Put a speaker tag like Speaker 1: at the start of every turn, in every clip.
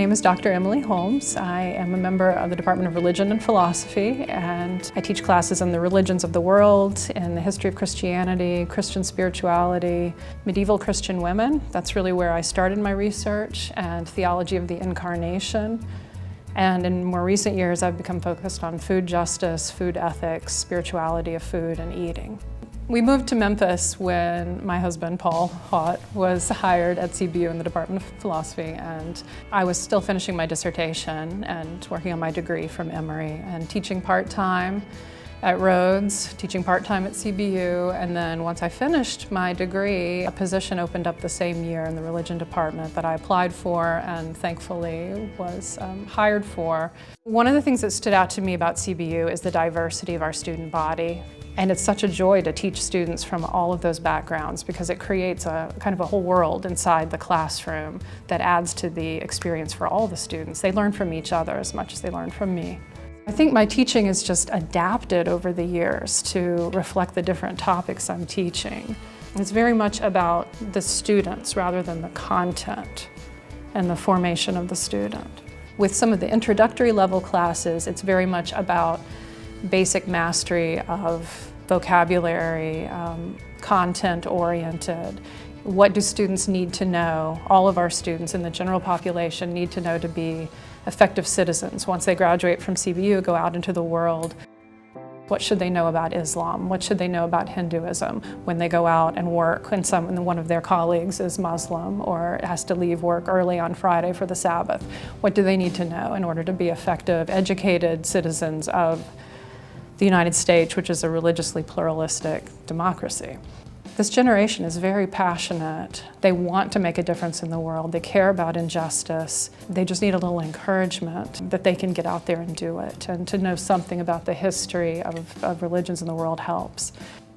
Speaker 1: name is Dr. Emily Holmes. I am a member of the Department of Religion and Philosophy, and I teach classes in the religions of the world, in the history of Christianity, Christian spirituality, medieval Christian women. That's really where I started my research, and theology of the Incarnation. And in more recent years, I've become focused on food justice, food ethics, spirituality of food, and eating. We moved to Memphis when my husband, Paul Haught, was hired at CBU in the Department of Philosophy, and I was still finishing my dissertation and working on my degree from Emory and teaching part-time at Rhodes, teaching part-time at CBU, and then once I finished my degree, a position opened up the same year in the religion department that I applied for and thankfully was hired for. One of the things that stood out to me about CBU is the diversity of our student body. And it's such a joy to teach students from all of those backgrounds because it creates a kind of a whole world inside the classroom that adds to the experience for all the students. They learn from each other as much as they learn from me. I think my teaching is just adapted over the years to reflect the different topics I'm teaching. It's very much about the students rather than the content and the formation of the student. With some of the introductory level classes, it's very much about basic mastery of vocabulary, content-oriented. What do students need to know? All of our students in the general population need to know to be effective citizens. Once they graduate from CBU, go out into the world. What should they know about Islam? What should they know about Hinduism when they go out and work and one of their colleagues is Muslim or has to leave work early on Friday for the Sabbath? What do they need to know in order to be effective, educated citizens of the United States, which is a religiously pluralistic democracy? This generation is very passionate. They want to make a difference in the world. They care about injustice. They just need a little encouragement that they can get out there and do it. And to know something about the history of religions in the world helps.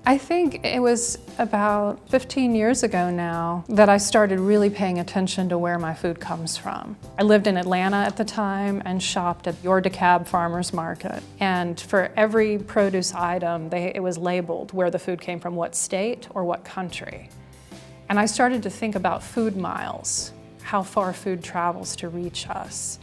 Speaker 1: I think it was about 15 years ago now that I started really paying attention to where my food comes from. I lived in Atlanta at the time and shopped at your DeKalb Farmers Market. And for every produce item, it was labeled where the food came from, what state or what country. And I started to think about food miles, how far food travels to reach us,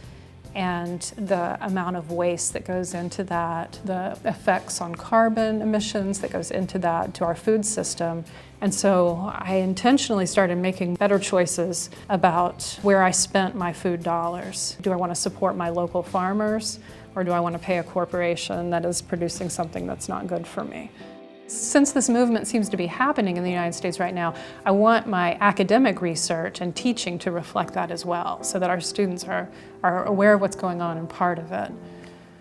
Speaker 1: and the amount of waste that goes into that, the effects on carbon emissions that goes into that, to our food system. And so I intentionally started making better choices about where I spent my food dollars. Do I want to support my local farmers, or do I want to pay a corporation that is producing something that's not good for me? Since this movement seems to be happening in the United States right now, I want my academic research and teaching to reflect that as well, so that our students are aware of what's going on and part of it.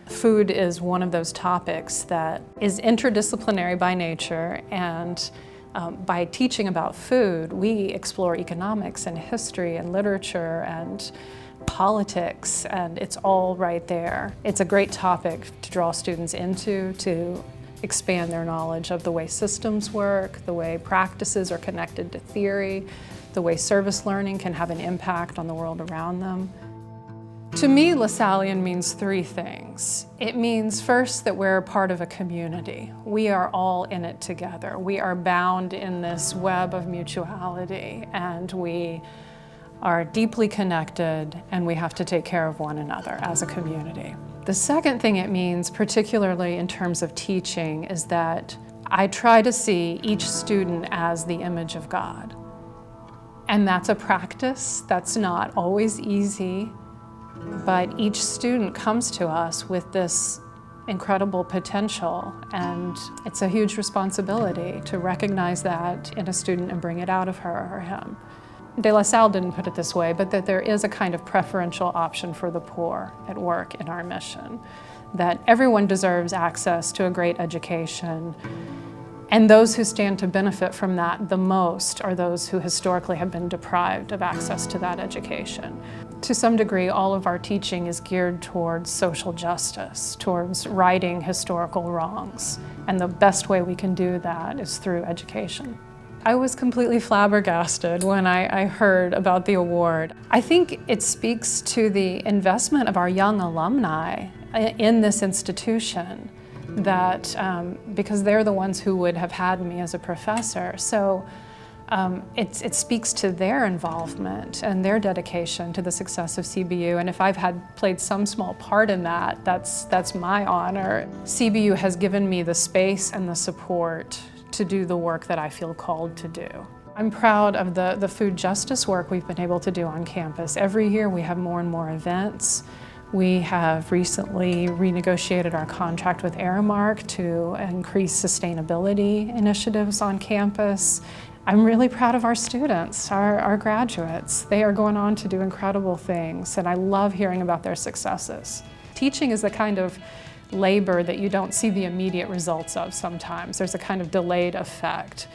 Speaker 1: Food is one of those topics that is interdisciplinary by nature, and by teaching about food, we explore economics and history and literature and politics, and it's all right there. It's a great topic to draw students into, to expand their knowledge of the way systems work, the way practices are connected to theory, the way service learning can have an impact on the world around them. To me, Lasallian means three things. It means first that we're part of a community. We are all in it together. We are bound in this web of mutuality, and we are deeply connected, and we have to take care of one another as a community. The second thing it means, particularly in terms of teaching, is that I try to see each student as the image of God. And that's a practice that's not always easy, but each student comes to us with this incredible potential, and it's a huge responsibility to recognize that in a student and bring it out of her or him. De La Salle didn't put it this way, but that there is a kind of preferential option for the poor at work in our mission, that everyone deserves access to a great education, and those who stand to benefit from that the most are those who historically have been deprived of access to that education. To some degree, all of our teaching is geared towards social justice, towards righting historical wrongs, and the best way we can do that is through education. I was completely flabbergasted when I heard about the award. I think it speaks to the investment of our young alumni in this institution, that because they're the ones who would have had me as a professor. So It speaks to their involvement and their dedication to the success of CBU, and if I've played some small part in that, that's my honor. CBU has given me the space and the support to do the work that I feel called to do. I'm proud of the food justice work we've been able to do on campus. Every year we have more and more events. We have recently renegotiated our contract with Aramark to increase sustainability initiatives on campus. I'm really proud of our students, our graduates. They are going on to do incredible things, and I love hearing about their successes. Teaching is the kind of labor that you don't see the immediate results of sometimes. There's a kind of delayed effect.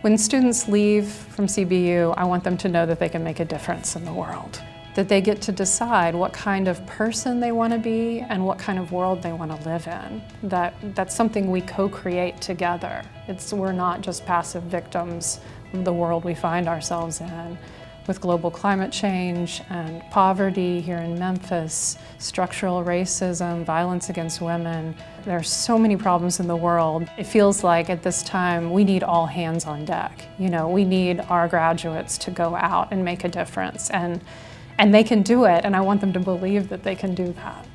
Speaker 1: When students leave from CBU, I want them to know that they can make a difference in the world, that they get to decide what kind of person they want to be and what kind of world they want to live in. That's something we co-create together. We're not just passive victims of the world we find ourselves in. With global climate change and poverty here in Memphis, structural racism, violence against women, there are so many problems in the world. It feels like at this time we need all hands on deck. You know, we need our graduates to go out and make a difference, and they can do it, and I want them to believe that they can do that.